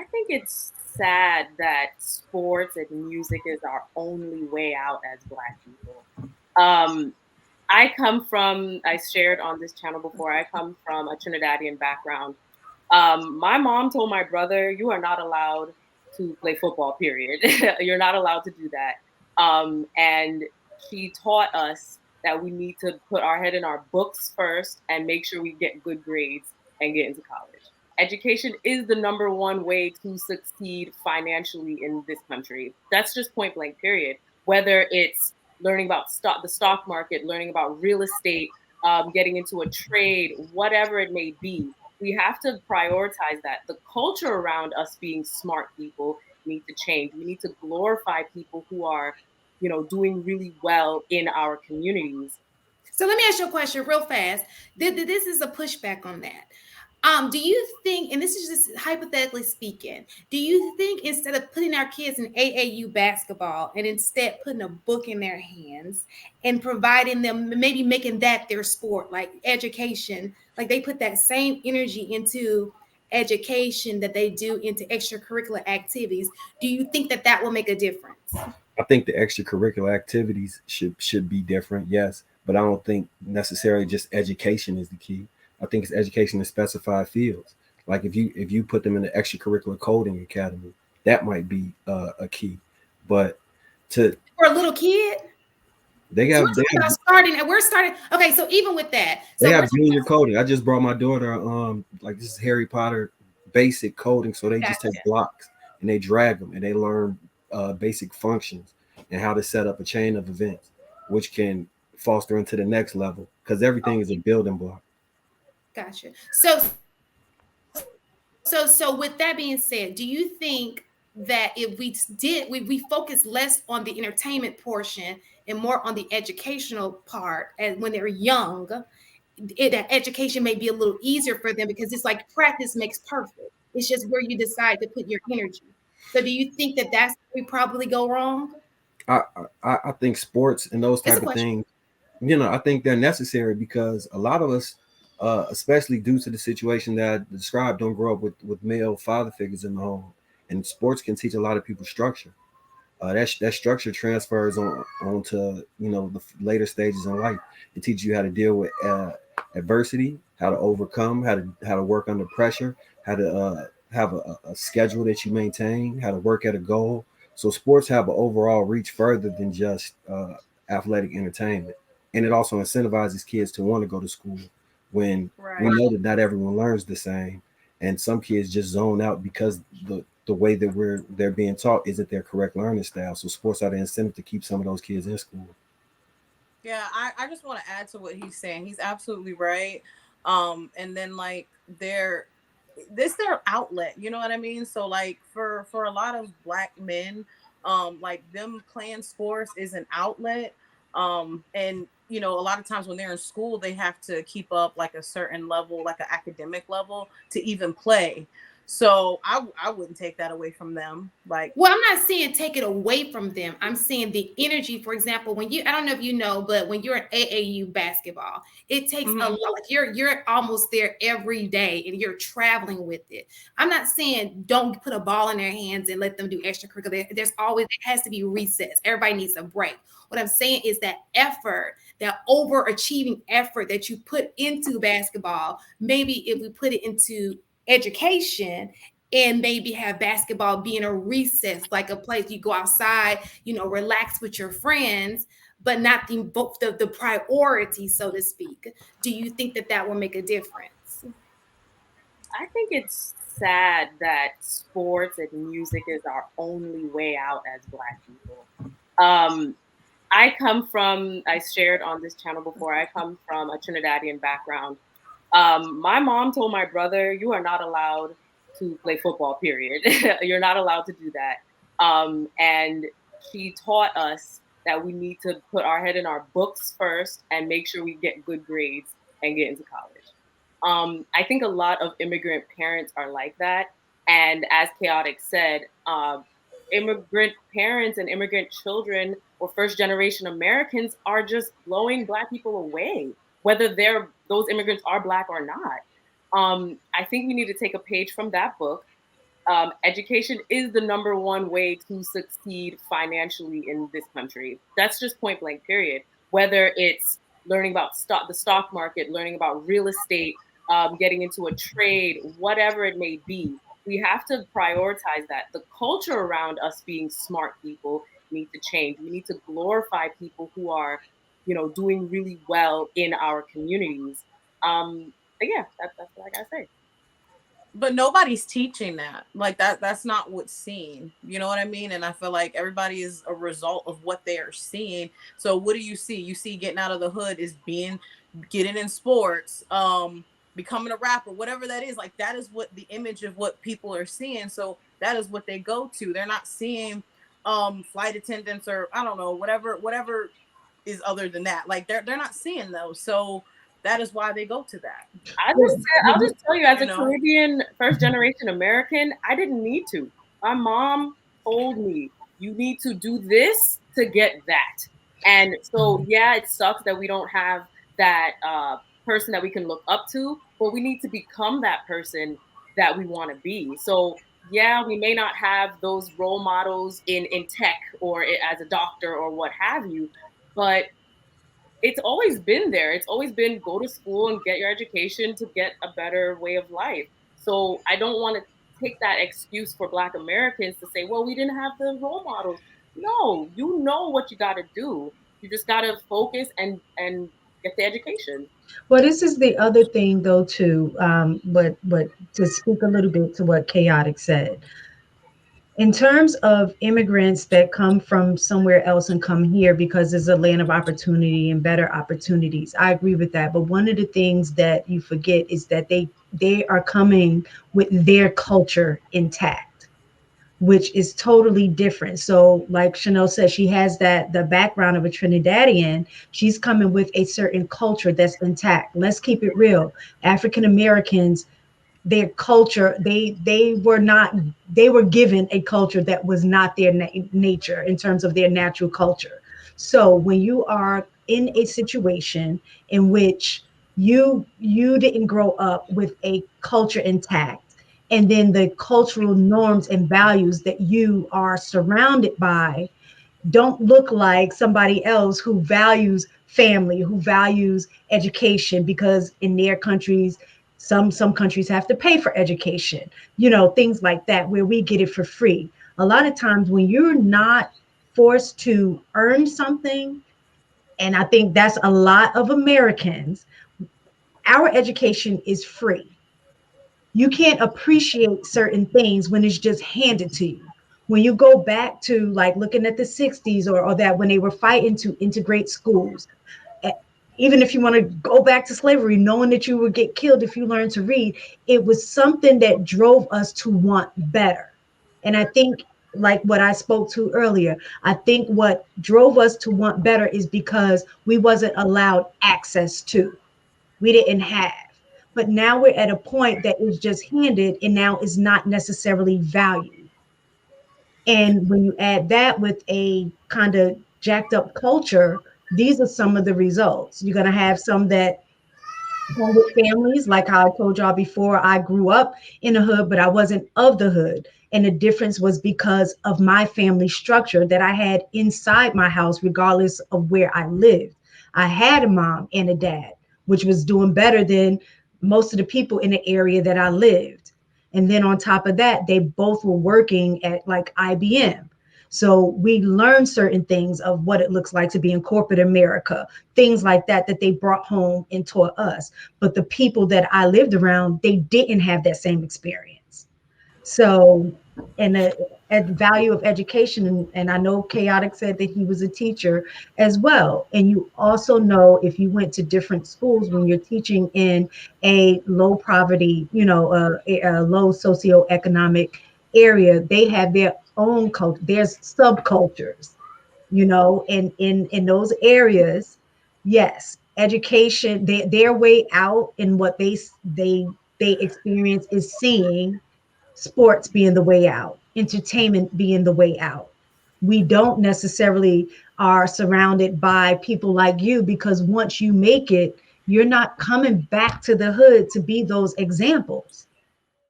I think it's sad that sports and music is our only way out as Black people. Um, I shared on this channel before, I come from a Trinidadian background. My mom told my brother, "You are not allowed to play football, period. You're not allowed to do that." And she taught us that we need to put our head in our books first and make sure we get good grades and get into college. Education is the number one way to succeed financially in this country. That's just point blank, period. Whether it's learning about the stock market, learning about real estate, getting into a trade, whatever it may be, we have to prioritize that. The culture around us being smart people need to change. We need to glorify people who are, doing really well in our communities. So let me ask you a question real fast. This is a pushback on that. Do you think, and this is just hypothetically speaking, do you think instead of putting our kids in AAU basketball and instead putting a book in their hands and providing them, maybe making that their sport, like education, like they put that same energy into education that they do into extracurricular activities, do you think that that will make a difference? I think the extracurricular activities should be different, yes, but I don't think necessarily just education is the key. I think it's education in specified fields. Like if you put them in the extracurricular coding academy, that might be a key. But to For a little kid? they So have we're they talking have about starting, and we're starting. Okay, so even with that, they so we're have talking junior coding. I just brought my daughter like this is Harry Potter basic coding, so they just about. take blocks and they drag them and they learn basic functions and how to set up a chain of events, which can foster into the next level because everything is a building block. Gotcha. So with that being said, do you think that if we focus less on the entertainment portion and more on the educational part, and when they're young, that education may be a little easier for them because it's like practice makes perfect. It's just where you decide to put your energy. So do you think that that's where we probably go wrong? I think sports and those It's a type of question. things, I think they're necessary because a lot of us, especially due to the situation that I described, don't grow up with male father figures in the home, and sports can teach a lot of people structure. That structure transfers onto the later stages in life. It teaches you how to deal with adversity, how to overcome, how to work under pressure, how to have a schedule that you maintain, how to work at a goal. So sports have an overall reach further than just athletic entertainment, and it also incentivizes kids to want to go to school when we Right. know that not everyone learns the same, and some kids just zone out because the way that they're being taught isn't their correct learning style. So sports are the incentive to keep some of those kids in school. Yeah, I just want to add to what he's saying. He's absolutely right. And then like this their outlet, you know what I mean? So like for a lot of black men, like them playing sports is an outlet. And a lot of times when they're in school, they have to keep up like a certain level, like an academic level to even play. So I wouldn't take that away from them. Like, Well, I'm not saying take it away from them. I'm saying the energy. For example, when I don't know if you know, but when you're in AAU basketball, it takes a mhm. lot. Like you're almost there every day, and you're traveling with it. I'm not saying don't put a ball in their hands and let them do extracurricular. There's always it has to be recess. Everybody needs a break. What I'm saying is that effort, that overachieving effort that you put into basketball. Maybe if we put it into education and maybe have basketball being a recess, like a place you go outside, relax with your friends, but not the priority, so to speak. Do you think that that will make a difference? I think it's sad that sports and music is our only way out as Black people. Um, I shared on this channel before, I come from a Trinidadian background. My mom told my brother, "You are not allowed to play football, period. You're not allowed to do that." And she taught us that we need to put our head in our books first and make sure we get good grades and get into college. I think a lot of immigrant parents are like that. And as Chaotic said, immigrant parents and immigrant children or first generation Americans are just blowing Black people away, whether those immigrants are Black or not. I think we need to take a page from that book, Education is the number one way to succeed financially in this country. That's just point blank, period. Whether it's learning about the stock market, learning about real estate, getting into a trade, whatever it may be, we have to prioritize that. The culture around us being smart people need to change. We need to glorify people who are, doing really well in our communities. But yeah, that's what I gotta say. But nobody's teaching that. Like that's not what's seen. You know what I mean? And I feel like everybody is a result of what they are seeing. So what do you see? You see getting out of the hood is getting in sports, becoming a rapper, whatever that is. Like that is what the image of what people are seeing. So that is what they go to. They're not seeing flight attendants, or I don't know, whatever is other than that. Like they're not seeing those. So that is why they go to that. I'll just tell you, as You a know? Caribbean first generation American, I didn't need to. My mom told me, you need to do this to get that. And so, yeah, it sucks that we don't have that person that we can look up to, but we need to become that person that we want to be. So, yeah, we may not have those role models in tech or as a doctor or what have you, but it's always been there. It's always been go to school and get your education to get a better way of life. So I don't want to take that excuse for Black Americans to say, well, we didn't have the role models. No, you know what you got to do. You just got to focus and get the education. Well, this is the other thing, though, too. But to speak a little bit to what Chaotic said, in terms of immigrants that come from somewhere else and come here because it's a land of opportunity and better opportunities, I agree with that. But one of the things that you forget is that they are coming with their culture intact, which is totally different. So, like Chanel said, she has that the background of a Trinidadian. She's coming with a certain culture that's intact. Let's keep it real. African Americans, their culture, they were not, they were given a culture that was not their nature in terms of their natural culture. So when you are in a situation in which you didn't grow up with a culture intact, and then the cultural norms and values that you are surrounded by don't look like somebody else who values family, who values education, because in their countries, some countries have to pay for education, things like that, where we get it for free. A lot of times when you're not forced to earn something, and I think that's a lot of Americans, our education is free. You can't appreciate certain things when it's just handed to you. When you go back to like looking at the 60s, or that when they were fighting to integrate schools, eh, even if you want to go back to slavery, knowing that you would get killed if you learned to read, it was something that drove us to want better. And I think, like what I spoke to earlier, I think what drove us to want better is because we wasn't allowed access to, we didn't have. But now we're at a point that is just handed and now is not necessarily valued. And when you add that with a kind of jacked up culture, these are some of the results. You're going to have some that come with families, like how I told y'all before. I grew up in the hood, but I wasn't of the hood. And the difference was because of my family structure that I had inside my house, regardless of where I lived. I had a mom and a dad, which was doing better than most of the people in the area that I lived. And then on top of that, they both were working at like IBM. So we learned certain things of what it looks like to be in corporate America, things like that, that they brought home and taught us. But the people that I lived around, they didn't have that same experience. So, and the value of education, and I know Chaotic said that he was a teacher as well. And you also know, if you went to different schools, when you're teaching in a low poverty, a low socioeconomic area, they have their own culture. There's subcultures, and in those areas. Yes, education, their way out, and what they experience is seeing sports being the way out, entertainment being the way out. We don't necessarily are surrounded by people like you, because once you make it, you're not coming back to the hood to be those examples.